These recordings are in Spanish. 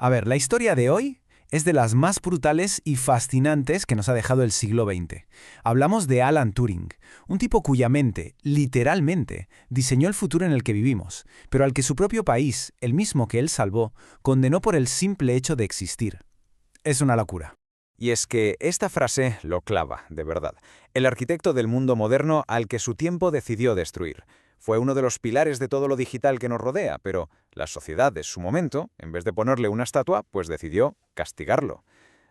A ver, la historia de hoy es de las más brutales y fascinantes que nos ha dejado el siglo XX. Hablamos de Alan Turing, un tipo cuya mente, literalmente, diseñó el futuro en el que vivimos, pero al que su propio país, el mismo que él salvó, condenó por el simple hecho de existir. Es una locura. Y es que esta frase lo clava, de verdad. El arquitecto del mundo moderno al que su tiempo decidió destruir. Fue uno de los pilares de todo lo digital que nos rodea, pero la sociedad de su momento, en vez de ponerle una estatua, pues decidió castigarlo.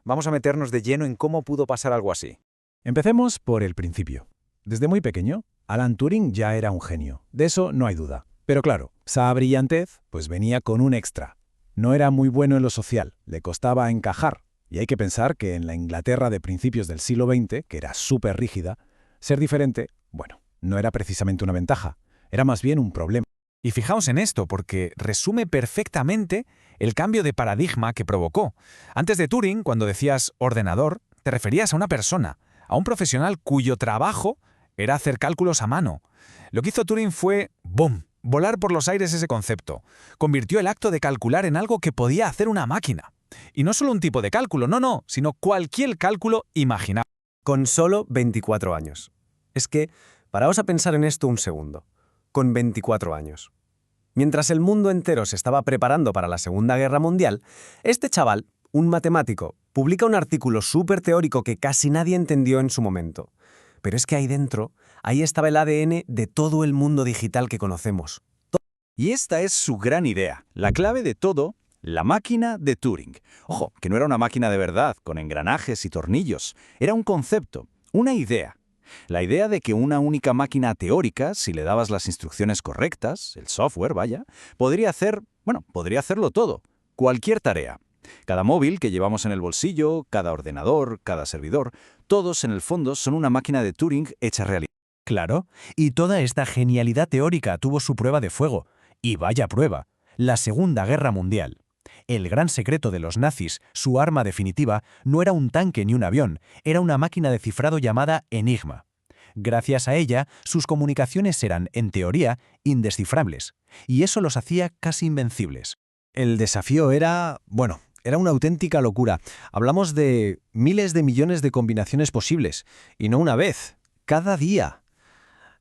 Vamos a meternos de lleno en cómo pudo pasar algo así. Empecemos por el principio. Desde muy pequeño, Alan Turing ya era un genio. De eso no hay duda. Pero claro, esa brillantez pues venía con un extra. No era muy bueno en lo social, le costaba encajar. Y hay que pensar que en la Inglaterra de principios del siglo XX, que era súper rígida, ser diferente, bueno, no era precisamente una ventaja, era más bien un problema. Y fijaos en esto, porque resume perfectamente el cambio de paradigma que provocó. Antes de Turing, cuando decías ordenador, te referías a una persona, a un profesional cuyo trabajo era hacer cálculos a mano. Lo que hizo Turing fue, ¡boom!, volar por los aires ese concepto. Convirtió el acto de calcular en algo que podía hacer una máquina. Y no solo un tipo de cálculo, no, sino cualquier cálculo imaginable. Con solo 24 años. Es que, paraos a pensar en esto un segundo. Con 24 años. Mientras el mundo entero se estaba preparando para la Segunda Guerra Mundial, este chaval, un matemático, publica un artículo súper teórico que casi nadie entendió en su momento. Pero es que ahí dentro, ahí estaba el ADN de todo el mundo digital que conocemos. Y esta es su gran idea, la clave de todo. La máquina de Turing. Ojo, que no era una máquina de verdad, con engranajes y tornillos. Era un concepto, una idea. La idea de que una única máquina teórica, si le dabas las instrucciones correctas, el software, vaya, podría hacerlo todo, cualquier tarea. Cada móvil que llevamos en el bolsillo, cada ordenador, cada servidor, todos en el fondo son una máquina de Turing hecha realidad. Claro, y toda esta genialidad teórica tuvo su prueba de fuego. Y vaya prueba, la Segunda Guerra Mundial. El gran secreto de los nazis, su arma definitiva, no era un tanque ni un avión, era una máquina de cifrado llamada Enigma. Gracias a ella, sus comunicaciones eran, en teoría, indescifrables, y eso los hacía casi invencibles. El desafío era una auténtica locura. Hablamos de miles de millones de combinaciones posibles, y no una vez, cada día.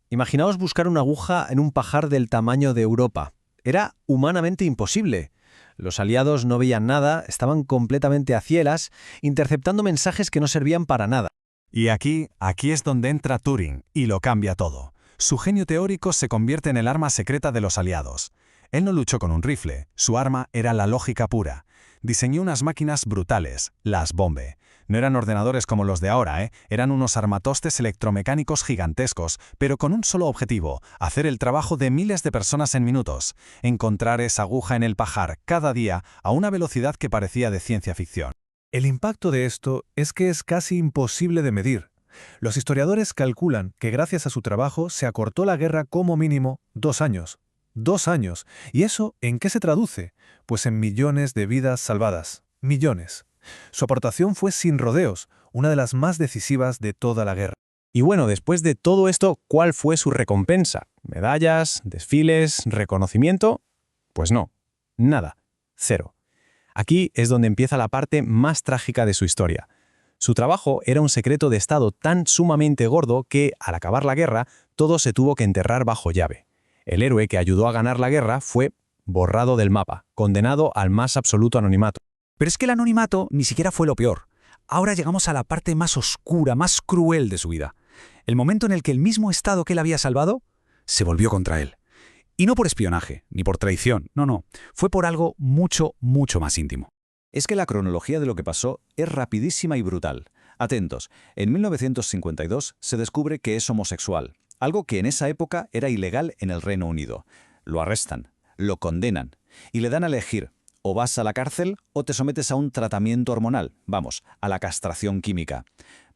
Imaginaos buscar una aguja en un pajar del tamaño de Europa. Era humanamente imposible. Los aliados no veían nada, estaban completamente a ciegas, interceptando mensajes que no servían para nada. Y aquí es donde entra Turing, y lo cambia todo. Su genio teórico se convierte en el arma secreta de los aliados. Él no luchó con un rifle, su arma era la lógica pura. Diseñó unas máquinas brutales, las Bombe. No eran ordenadores como los de ahora, eran unos armatostes electromecánicos gigantescos, pero con un solo objetivo, hacer el trabajo de miles de personas en minutos, encontrar esa aguja en el pajar cada día a una velocidad que parecía de ciencia ficción. El impacto de esto es que es casi imposible de medir. Los historiadores calculan que gracias a su trabajo se acortó la guerra como mínimo 2 años. 2 años. ¿Y eso en qué se traduce? Pues en millones de vidas salvadas. Millones. Su aportación fue sin rodeos, una de las más decisivas de toda la guerra. Y bueno, después de todo esto, ¿cuál fue su recompensa? ¿Medallas? ¿Desfiles? ¿Reconocimiento? Pues no. Nada. Cero. Aquí es donde empieza la parte más trágica de su historia. Su trabajo era un secreto de Estado tan sumamente gordo que, al acabar la guerra, todo se tuvo que enterrar bajo llave. El héroe que ayudó a ganar la guerra fue borrado del mapa, condenado al más absoluto anonimato. Pero es que el anonimato ni siquiera fue lo peor. Ahora llegamos a la parte más oscura, más cruel de su vida. El momento en el que el mismo Estado que él había salvado se volvió contra él. Y no por espionaje, ni por traición, no. Fue por algo mucho, mucho más íntimo. Es que la cronología de lo que pasó es rapidísima y brutal. Atentos, en 1952 se descubre que es homosexual, algo que en esa época era ilegal en el Reino Unido. Lo arrestan, lo condenan y le dan a elegir: o vas a la cárcel o te sometes a un tratamiento hormonal, a la castración química.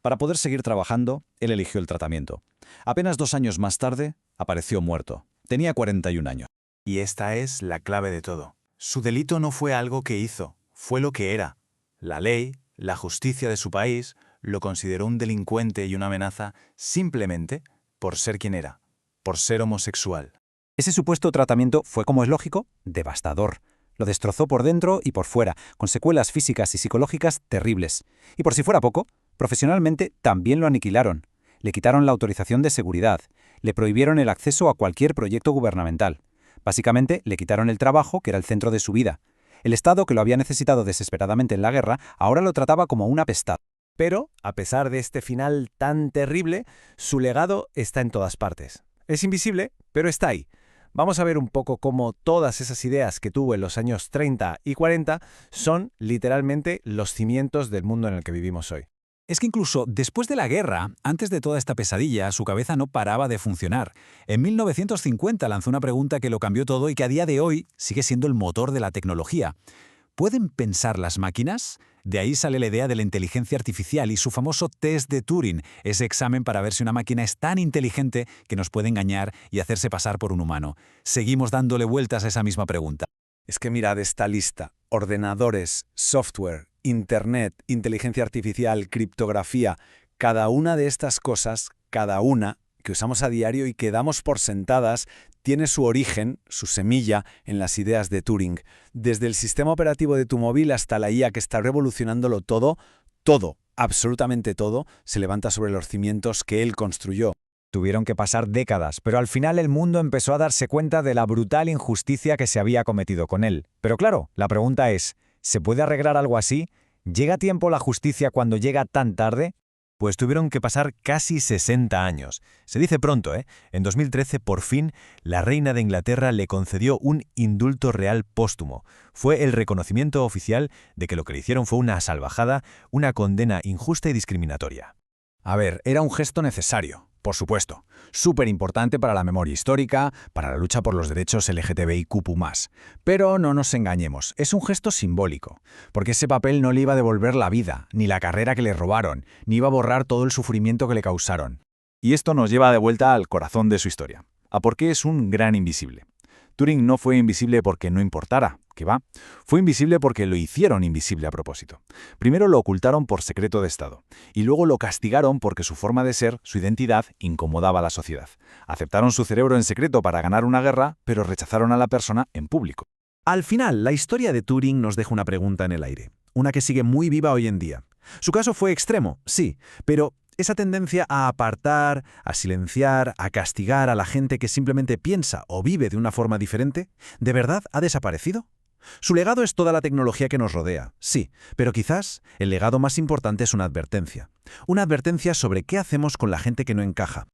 Para poder seguir trabajando, él eligió el tratamiento. Apenas 2 años más tarde, apareció muerto. Tenía 41 años. Y esta es la clave de todo. Su delito no fue algo que hizo, fue lo que era. La ley, la justicia de su país, lo consideró un delincuente y una amenaza simplemente por ser quien era, por ser homosexual. Ese supuesto tratamiento fue, como es lógico, devastador. Lo destrozó por dentro y por fuera, con secuelas físicas y psicológicas terribles. Y por si fuera poco, profesionalmente también lo aniquilaron. Le quitaron la autorización de seguridad, le prohibieron el acceso a cualquier proyecto gubernamental. Básicamente, le quitaron el trabajo, que era el centro de su vida. El Estado, que lo había necesitado desesperadamente en la guerra, ahora lo trataba como un apestado. Pero, a pesar de este final tan terrible, su legado está en todas partes. Es invisible, pero está ahí. Vamos a ver un poco cómo todas esas ideas que tuvo en los años 30 y 40 son literalmente los cimientos del mundo en el que vivimos hoy. Es que incluso después de la guerra, antes de toda esta pesadilla, su cabeza no paraba de funcionar. En 1950 lanzó una pregunta que lo cambió todo y que a día de hoy sigue siendo el motor de la tecnología. ¿Pueden pensar las máquinas? De ahí sale la idea de la inteligencia artificial y su famoso test de Turing, ese examen para ver si una máquina es tan inteligente que nos puede engañar y hacerse pasar por un humano. Seguimos dándole vueltas a esa misma pregunta. Es que mirad esta lista: ordenadores, software, Internet, inteligencia artificial, criptografía. Cada una de estas cosas, cada una que usamos a diario y que damos por sentadas, tiene su origen, su semilla, en las ideas de Turing. Desde el sistema operativo de tu móvil hasta la IA que está revolucionándolo todo, absolutamente todo, se levanta sobre los cimientos que él construyó. Tuvieron que pasar décadas, pero al final el mundo empezó a darse cuenta de la brutal injusticia que se había cometido con él. Pero claro, la pregunta es, ¿se puede arreglar algo así? ¿Llega a tiempo la justicia cuando llega tan tarde? Pues tuvieron que pasar casi 60 años. Se dice pronto, ¿eh? En 2013, por fin, la reina de Inglaterra le concedió un indulto real póstumo. Fue el reconocimiento oficial de que lo que le hicieron fue una salvajada, una condena injusta y discriminatoria. A ver, era un gesto necesario, por supuesto. Súper importante para la memoria histórica, para la lucha por los derechos LGTBIQ+. Pero no nos engañemos, es un gesto simbólico, porque ese papel no le iba a devolver la vida, ni la carrera que le robaron, ni iba a borrar todo el sufrimiento que le causaron. Y esto nos lleva de vuelta al corazón de su historia, a por qué es un gran invisible. Turing no fue invisible porque no importara, que va. Fue invisible porque lo hicieron invisible a propósito. Primero lo ocultaron por secreto de Estado, y luego lo castigaron porque su forma de ser, su identidad, incomodaba a la sociedad. Aceptaron su cerebro en secreto para ganar una guerra, pero rechazaron a la persona en público. Al final, la historia de Turing nos deja una pregunta en el aire, una que sigue muy viva hoy en día. Su caso fue extremo, sí, pero esa tendencia a apartar, a silenciar, a castigar a la gente que simplemente piensa o vive de una forma diferente, ¿de verdad ha desaparecido? Su legado es toda la tecnología que nos rodea, sí, pero quizás el legado más importante es una advertencia. Una advertencia sobre qué hacemos con la gente que no encaja,